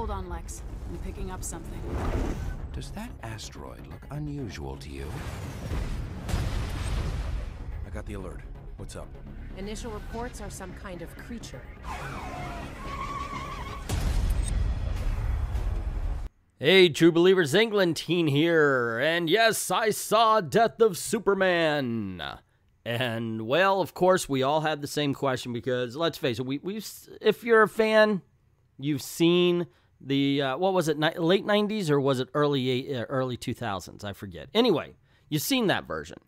Hold on, Lex. I'm picking up something. Does that asteroid look unusual to you? I got the alert. What's up? Initial reports are some kind of creature. Hey, True Believers, ENGLENTINE here, and yes, I saw Death of Superman. And, well, of course, we all had the same question because, let's face it, if you're a fan, you've seen the, what was it, late 90s or was it early 2000s? I forget. Anyway, you've seen that version.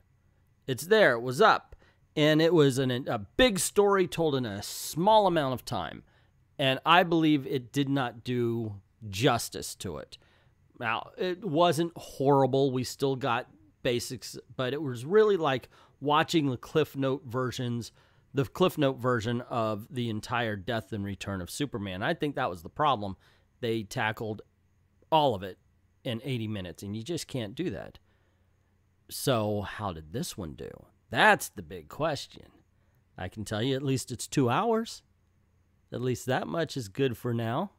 It's there, it was up, and it was a big story told in a small amount of time, and I believe it did not do justice to it. Now, it wasn't horrible. We still got basics, but it was really like watching the Cliff Note version of the entire Death and Return of Superman. I think that was the problem. They tackled all of it in 80 minutes, and you just can't do that. So how did this one do? That's the big question. I can tell you at least it's 2 hours. At least that much is good for now.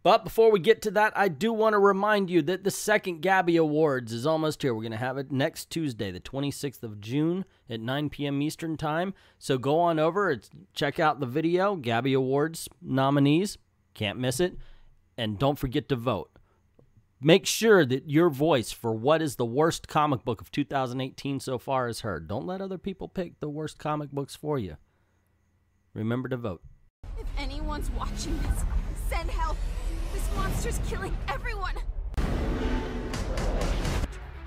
But before we get to that, I do want to remind you that the second Gabby Awards is almost here. We're going to have it next Tuesday, the 26th of June at 9 p.m. Eastern Time. So go on over and check out the video, Gabby Awards nominees. Can't miss it. And don't forget to vote. Make sure that your voice for what is the worst comic book of 2018 so far is heard. Don't let other people pick the worst comic books for you. Remember to vote. If anyone's watching this, send help. This monster's killing everyone.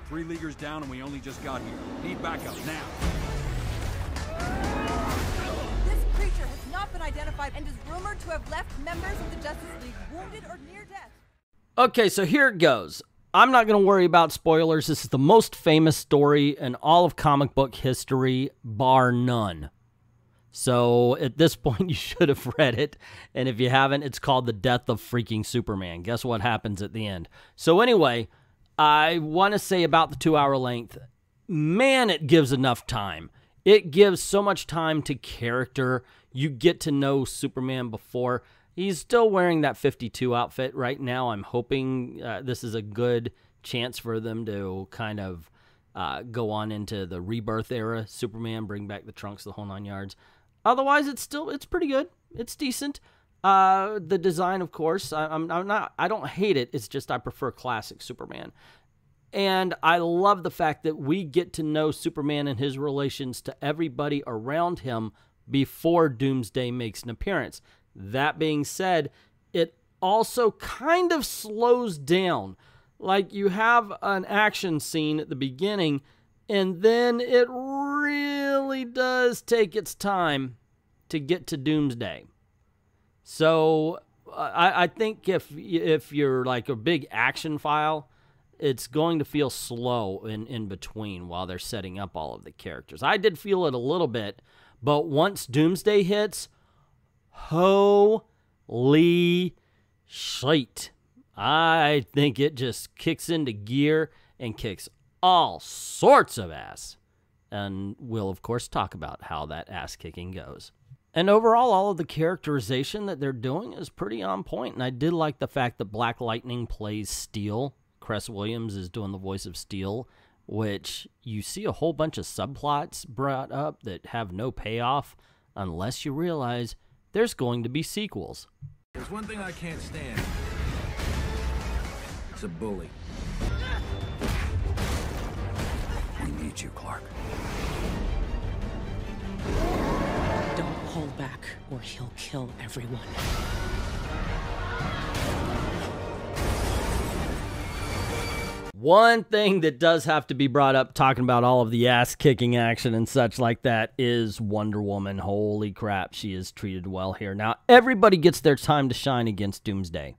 3 Leaguers down and we only just got here. Need backup now. This creature has not been identified and is rumored to have left members of the Justice League wounded or near death. Okay, so here it goes. I'm not going to worry about spoilers. This is the most famous story in all of comic book history, bar none. So at this point, you should have read it. And if you haven't, it's called The Death of Freaking Superman. Guess what happens at the end? So anyway, I want to say about the 2-hour length, man, it gives enough time. It gives so much time to character. You get to know Superman before. He's still wearing that 52 outfit right now. I'm hoping this is a good chance for them to kind of go on into the rebirth era. Superman, bring back the trunks, the whole 9 yards. Otherwise, it's pretty good. It's decent. The design, of course, I don't hate it. It's just I prefer classic Superman. And I love the fact that we get to know Superman and his relations to everybody around him before Doomsday makes an appearance. That being said, it also kind of slows down. Like you have an action scene at the beginning, and then it really does take its time to get to Doomsday. So I think if you're like a big action file, it's going to feel slow in between while they're setting up all of the characters. I did feel it a little bit, but once Doomsday hits, holy shit. I think it just kicks into gear and kicks all sorts of ass. And we'll, of course, talk about how that ass-kicking goes. And overall, all of the characterization that they're doing is pretty on point. And I did like the fact that Black Lightning plays Steel. Cress Williams is doing the voice of Steel, which you see a whole bunch of subplots brought up that have no payoff unless you realize there's going to be sequels. There's one thing I can't stand. It's a bully. We need you, Clark. Don't hold back, or he'll kill everyone. One thing that does have to be brought up, talking about all of the ass-kicking action and such like that, is Wonder Woman. Holy crap, she is treated well here. Now, everybody gets their time to shine against Doomsday.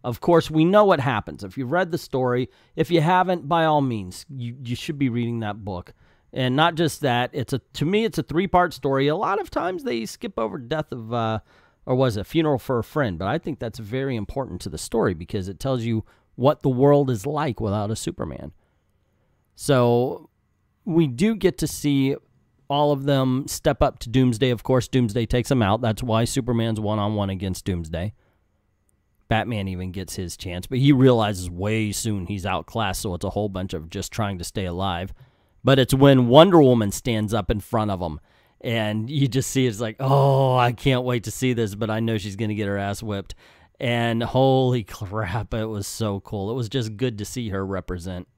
Of course, we know what happens. If you've read the story, if you haven't, by all means, you should be reading that book. And not just that, to me, it's a 3-part story. A lot of times they skip over death of, or was it, Funeral for a Friend. But I think that's very important to the story because it tells you what the world is like without a Superman. So we do get to see all of them step up to Doomsday. Of course, Doomsday takes them out. That's why Superman's one-on-one against Doomsday. Batman even gets his chance, but he realizes way soon he's outclassed, so it's a whole bunch of just trying to stay alive. But it's when Wonder Woman stands up in front of him, and you just see it's like, oh, I can't wait to see this, but I know she's going to get her ass whipped. And holy crap, it was so cool. It was just good to see her represent.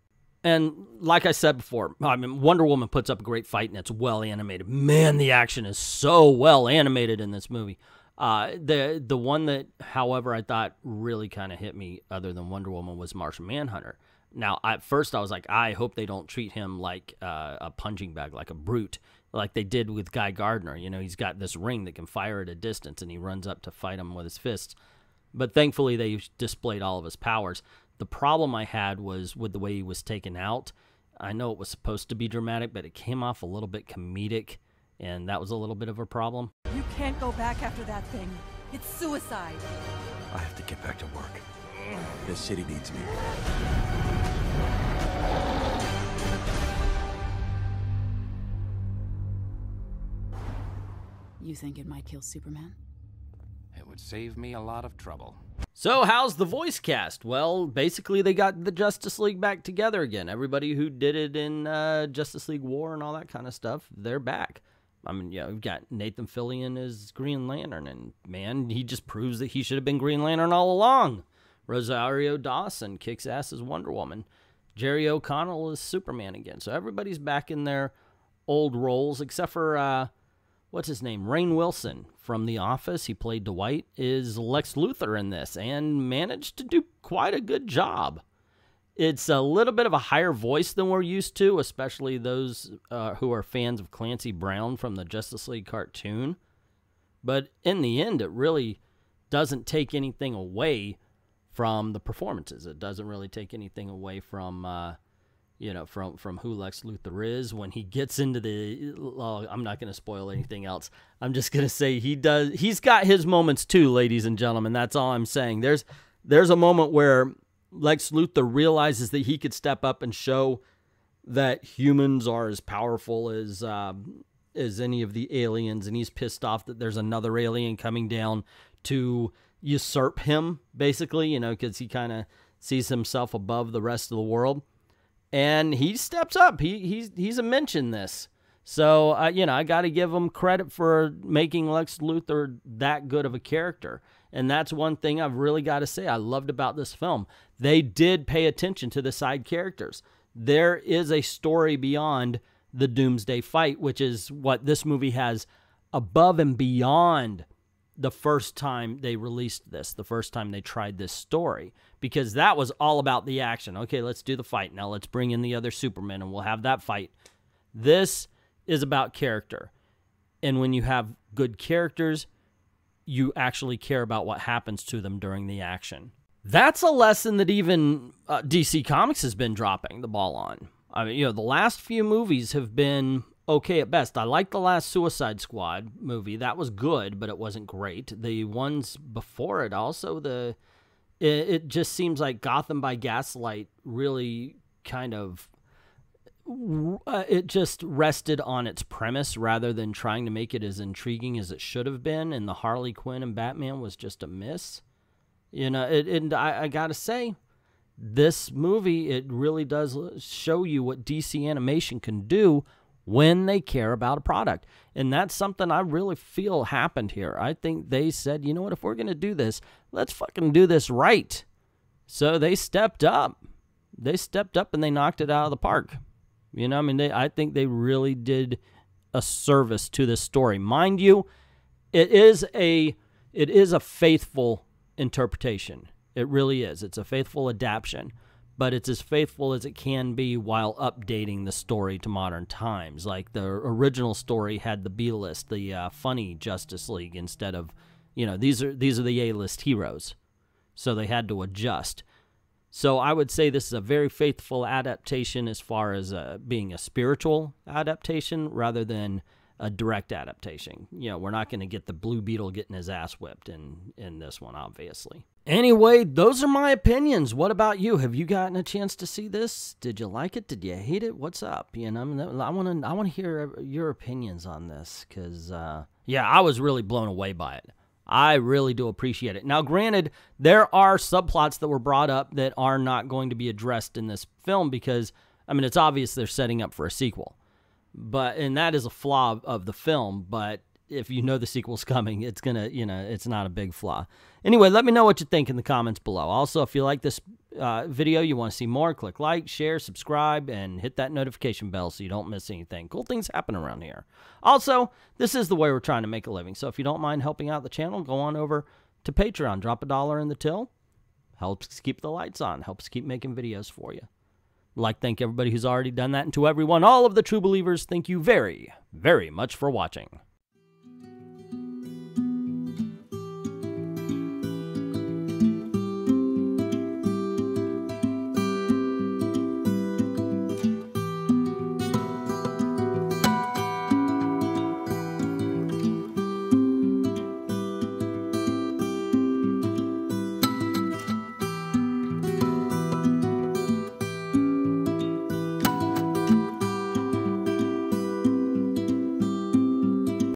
And like I said before, I mean, Wonder Woman puts up a great fight, and it's well animated. Man, the action is so well animated in this movie. The one that, however, I thought really kind of hit me, other than Wonder Woman, was Martian Manhunter. Now, at first, I was like, I hope they don't treat him like a punching bag, like a brute, like they did with Guy Gardner. You know, he's got this ring that can fire at a distance, and he runs up to fight him with his fists. But thankfully, they displayed all of his powers. The problem I had was with the way he was taken out. I know it was supposed to be dramatic, but it came off a little bit comedic, and that was a little bit of a problem. You can't go back after that thing. It's suicide. I have to get back to work. This city needs me. You think it might kill Superman? It would save me a lot of trouble. So how's the voice cast? Well, basically they got the Justice League back together again. Everybody who did it in Justice League War and all that kind of stuff, they're back. I mean, yeah, we've got Nathan Fillion as Green Lantern, and man, he just proves that he should have been Green Lantern all along. Rosario Dawson kicks ass as Wonder Woman. Jerry O'Connell is Superman again. So everybody's back in their old roles, except for, what's his name? Rainn Wilson from The Office. He played Dwight, is Lex Luthor in this, and managed to do quite a good job. It's a little bit of a higher voice than we're used to, especially those who are fans of Clancy Brown from the Justice League cartoon. But in the end, it really doesn't take anything away from the performances. It doesn't really take anything away from, you know, from who Lex Luthor is. When he gets into the, well, I'm not going to spoil anything else. I'm just going to say he's got his moments too, ladies and gentlemen. That's all I'm saying. There's a moment where Lex Luthor realizes that he could step up and show that humans are as powerful as any of the aliens, and he's pissed off that there's another alien coming down to usurp him, basically, you know, because he kind of sees himself above the rest of the world, and he steps up. He's a mention this, so you know, I got to give him credit for making Lex Luthor that good of a character. And that's one thing I've really got to say I loved about this film. They did pay attention to the side characters. There is a story beyond the Doomsday fight, which is what this movie has above and beyond the first time they released this, the first time they tried this story, because that was all about the action. Okay, let's do the fight. Now let's bring in the other Superman and we'll have that fight. This is about character. And when you have good characters, you actually care about what happens to them during the action. That's a lesson that even DC Comics has been dropping the ball on. I mean, you know, the last few movies have been okay at best. I like the last Suicide Squad movie. That was good, but it wasn't great. The ones before it also, it just seems like Gotham by Gaslight really kind of, it just rested on its premise rather than trying to make it as intriguing as it should have been, and the Harley Quinn and Batman was just a miss. You know, and I gotta say, this movie, it really does show you what DC Animation can do when they care about a product. And that's something I really feel happened here. I think they said, you know what, if we're gonna do this, let's fucking do this right. So they stepped up. They stepped up and they knocked it out of the park. You know, I mean, I think they really did a service to this story. Mind you, it is a faithful interpretation. It really is. It's a faithful adaptation, but it's as faithful as it can be while updating the story to modern times. Like the original story had the B-list, the funny Justice League, instead of, you know, these are the A-list heroes. So they had to adjust. So I would say this is a very faithful adaptation as far as being a spiritual adaptation rather than a direct adaptation. You know, we're not going to get the Blue Beetle getting his ass whipped in this one, obviously. Anyway, those are my opinions. What about you? Have you gotten a chance to see this? Did you like it? Did you hate it? What's up? You know, I want to hear your opinions on this because, yeah, I was really blown away by it. I really do appreciate it. Now, granted, there are subplots that were brought up that are not going to be addressed in this film because, I mean, it's obvious they're setting up for a sequel. And that is a flaw of the film, but if you know the sequel's coming, it's going to, it's not a big flaw. Anyway, let me know what you think in the comments below. Also, if you like this video, you want to see more, click like, share, subscribe, and hit that notification bell so you don't miss anything. Cool things happen around here. Also, this is the way we're trying to make a living, so if you don't mind helping out the channel, go on over to Patreon. Drop $1 in the till. Helps keep the lights on. Helps keep making videos for you. I'd like to thank everybody who's already done that, and to everyone, all of the true believers, thank you very, very much for watching.